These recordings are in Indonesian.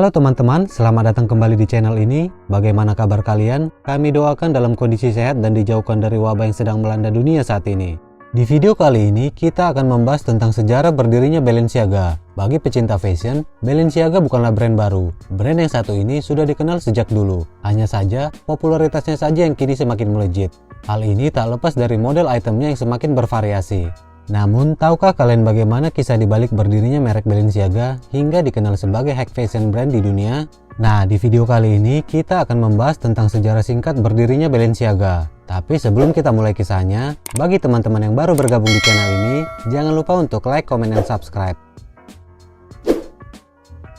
Halo teman-teman, selamat datang kembali di channel ini. Bagaimana kabar kalian? Kami doakan dalam kondisi sehat dan dijauhkan dari wabah yang sedang melanda dunia saat ini. Di video kali ini, kita akan membahas tentang sejarah berdirinya Balenciaga. Bagi pecinta fashion, Balenciaga bukanlah brand baru. Brand yang satu ini sudah dikenal sejak dulu. Hanya saja, popularitasnya saja yang kini semakin melejit. Hal ini tak lepas dari model itemnya yang semakin bervariasi. Namun, tahukah kalian bagaimana kisah dibalik berdirinya merek Balenciaga hingga dikenal sebagai high fashion brand di dunia? Nah, di video kali ini kita akan membahas tentang sejarah singkat berdirinya Balenciaga. Tapi sebelum kita mulai kisahnya, bagi teman-teman yang baru bergabung di channel ini, jangan lupa untuk like, comment, dan subscribe.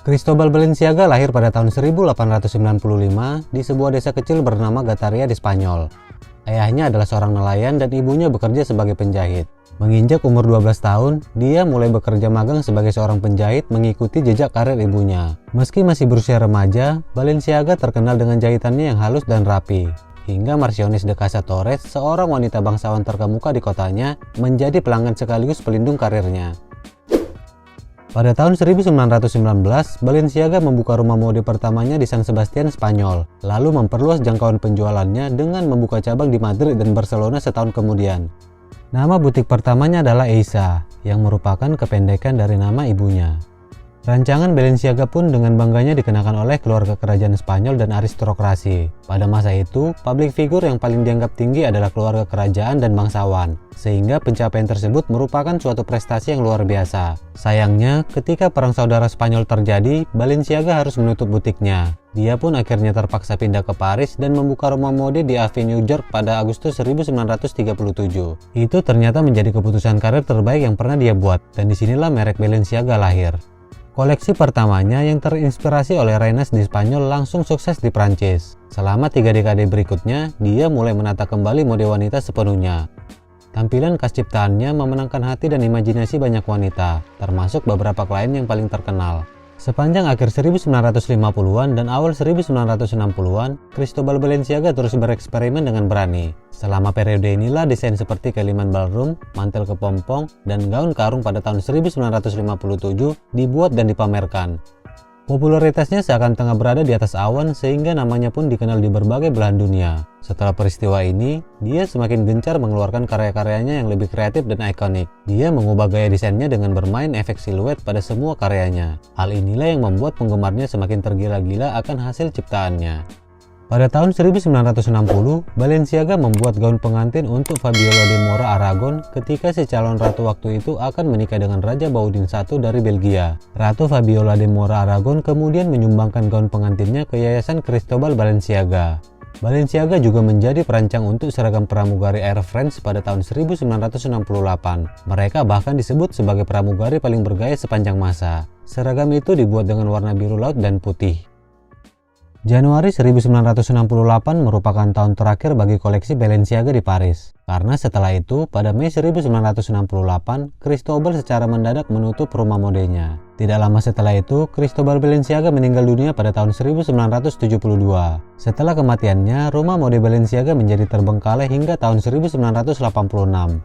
Cristobal Balenciaga lahir pada tahun 1895 di sebuah desa kecil bernama Gataria di Spanyol. Ayahnya adalah seorang nelayan dan ibunya bekerja sebagai penjahit. Menginjak umur 12 tahun, dia mulai bekerja magang sebagai seorang penjahit mengikuti jejak karir ibunya. Meski masih berusia remaja, Balenciaga terkenal dengan jahitannya yang halus dan rapi. Hingga Marcionis de Casa Torres, seorang wanita bangsawan terkemuka di kotanya, menjadi pelanggan sekaligus pelindung karirnya. Pada tahun 1919, Balenciaga membuka rumah mode pertamanya di San Sebastian, Spanyol, lalu memperluas jangkauan penjualannya dengan membuka cabang di Madrid dan Barcelona setahun kemudian. Nama butik pertamanya adalah Eiza, yang merupakan kependekan dari nama ibunya. Rancangan Balenciaga pun dengan bangganya dikenakan oleh keluarga kerajaan Spanyol dan aristokrasi. Pada masa itu, publik figur yang paling dianggap tinggi adalah keluarga kerajaan dan bangsawan, sehingga pencapaian tersebut merupakan suatu prestasi yang luar biasa. Sayangnya, ketika Perang Saudara Spanyol terjadi, Balenciaga harus menutup butiknya. Dia pun akhirnya terpaksa pindah ke Paris dan membuka rumah mode di Avenue York pada Agustus 1937. Itu ternyata menjadi keputusan karir terbaik yang pernah dia buat, dan disinilah merek Balenciaga lahir. Koleksi pertamanya yang terinspirasi oleh Rennes di Spanyol langsung sukses di Prancis. Selama 3 dekade berikutnya, dia mulai menata kembali mode wanita sepenuhnya. Tampilan khas ciptaannya memenangkan hati dan imajinasi banyak wanita, termasuk beberapa klien yang paling terkenal. Sepanjang akhir 1950-an dan awal 1960-an, Cristobal Balenciaga terus bereksperimen dengan berani. Selama periode inilah desain seperti Keliman Ballroom, mantel kepompong, dan gaun karung pada tahun 1957 dibuat dan dipamerkan. Popularitasnya seakan tengah berada di atas awan sehingga namanya pun dikenal di berbagai belahan dunia. Setelah peristiwa ini, dia semakin gencar mengeluarkan karya-karyanya yang lebih kreatif dan ikonik. Dia mengubah gaya desainnya dengan bermain efek siluet pada semua karyanya. Hal inilah yang membuat penggemarnya semakin tergila-gila akan hasil ciptaannya. Pada tahun 1960, Balenciaga membuat gaun pengantin untuk Fabiola de Mora Aragon ketika si calon ratu waktu itu akan menikah dengan Raja Baudin I dari Belgia. Ratu Fabiola de Mora Aragon kemudian menyumbangkan gaun pengantinnya ke Yayasan Cristobal Balenciaga. Balenciaga juga menjadi perancang untuk seragam pramugari Air France pada tahun 1968. Mereka bahkan disebut sebagai pramugari paling bergaya sepanjang masa. Seragam itu dibuat dengan warna biru laut dan putih. Januari 1968 merupakan tahun terakhir bagi koleksi Balenciaga di Paris. Karena setelah itu, pada Mei 1968, Cristobal secara mendadak menutup rumah modenya. Tidak lama setelah itu, Cristobal Balenciaga meninggal dunia pada tahun 1972. Setelah kematiannya, rumah mode Balenciaga menjadi terbengkalai hingga tahun 1986.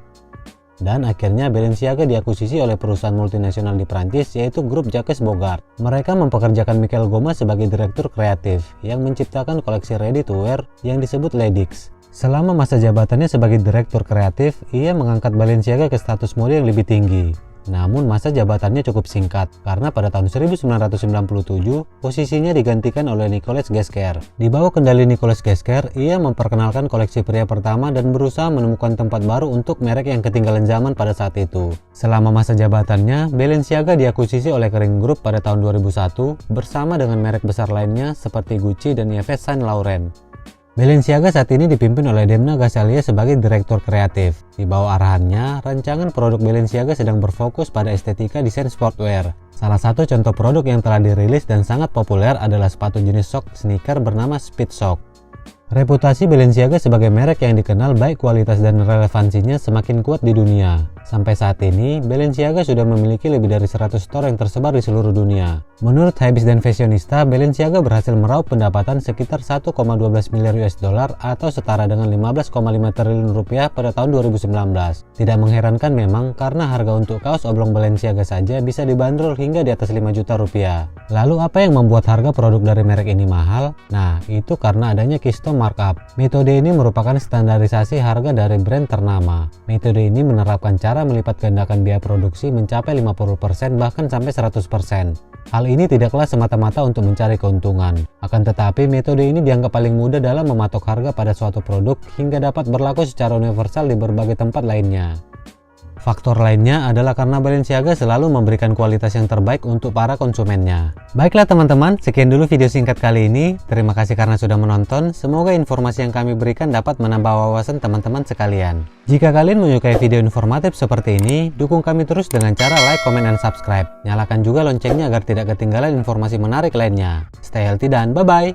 Dan akhirnya Balenciaga diakuisisi oleh perusahaan multinasional di Prancis yaitu grup Jacques Bogart. Mereka mempekerjakan Michael Goma sebagai direktur kreatif yang menciptakan koleksi ready to wear yang disebut Ledix. Selama masa jabatannya sebagai direktur kreatif, ia mengangkat Balenciaga ke status mode yang lebih tinggi. Namun masa jabatannya cukup singkat karena pada tahun 1997 posisinya digantikan oleh Nicolas Ghesquière. Di bawah kendali Nicolas Ghesquière, ia memperkenalkan koleksi pria pertama dan berusaha menemukan tempat baru untuk merek yang ketinggalan zaman pada saat itu. Selama masa jabatannya, Balenciaga diakuisisi oleh Kering Group pada tahun 2001 bersama dengan merek besar lainnya seperti Gucci dan Yves Saint Laurent. Balenciaga saat ini dipimpin oleh Demna Gvasalia sebagai direktur kreatif. Di bawah arahannya, rancangan produk Balenciaga sedang berfokus pada estetika desain sportwear. Salah satu contoh produk yang telah dirilis dan sangat populer adalah sepatu jenis sok sneaker bernama Speed Sock. Reputasi Balenciaga sebagai merek yang dikenal baik kualitas dan relevansinya semakin kuat di dunia. Sampai saat ini, Balenciaga sudah memiliki lebih dari 100 store yang tersebar di seluruh dunia. Menurut Habis dan Fashionista, Balenciaga berhasil meraup pendapatan sekitar 1,12 miliar US dollar atau setara dengan 15,5 triliun rupiah pada tahun 2019. Tidak mengherankan memang karena harga untuk kaos oblong Balenciaga saja bisa dibanderol hingga di atas 5 juta rupiah. Lalu apa yang membuat harga produk dari merek ini mahal? Nah, itu karena adanya keystone markup. Metode ini merupakan standarisasi harga dari brand ternama. Metode ini menerapkan cara melipat gandakan biaya produksi mencapai 50% bahkan sampai 100%. Hal ini tidaklah semata-mata untuk mencari keuntungan. Akan tetapi metode ini dianggap paling mudah dalam mematok harga pada suatu produk hingga dapat berlaku secara universal di berbagai tempat lainnya. Faktor lainnya adalah karena Balenciaga selalu memberikan kualitas yang terbaik untuk para konsumennya. Baiklah teman-teman, sekian dulu video singkat kali ini. Terima kasih karena sudah menonton. Semoga informasi yang kami berikan dapat menambah wawasan teman-teman sekalian. Jika kalian menyukai video informatif seperti ini, dukung kami terus dengan cara like, comment, dan subscribe. Nyalakan juga loncengnya agar tidak ketinggalan informasi menarik lainnya. Stay healthy dan bye-bye!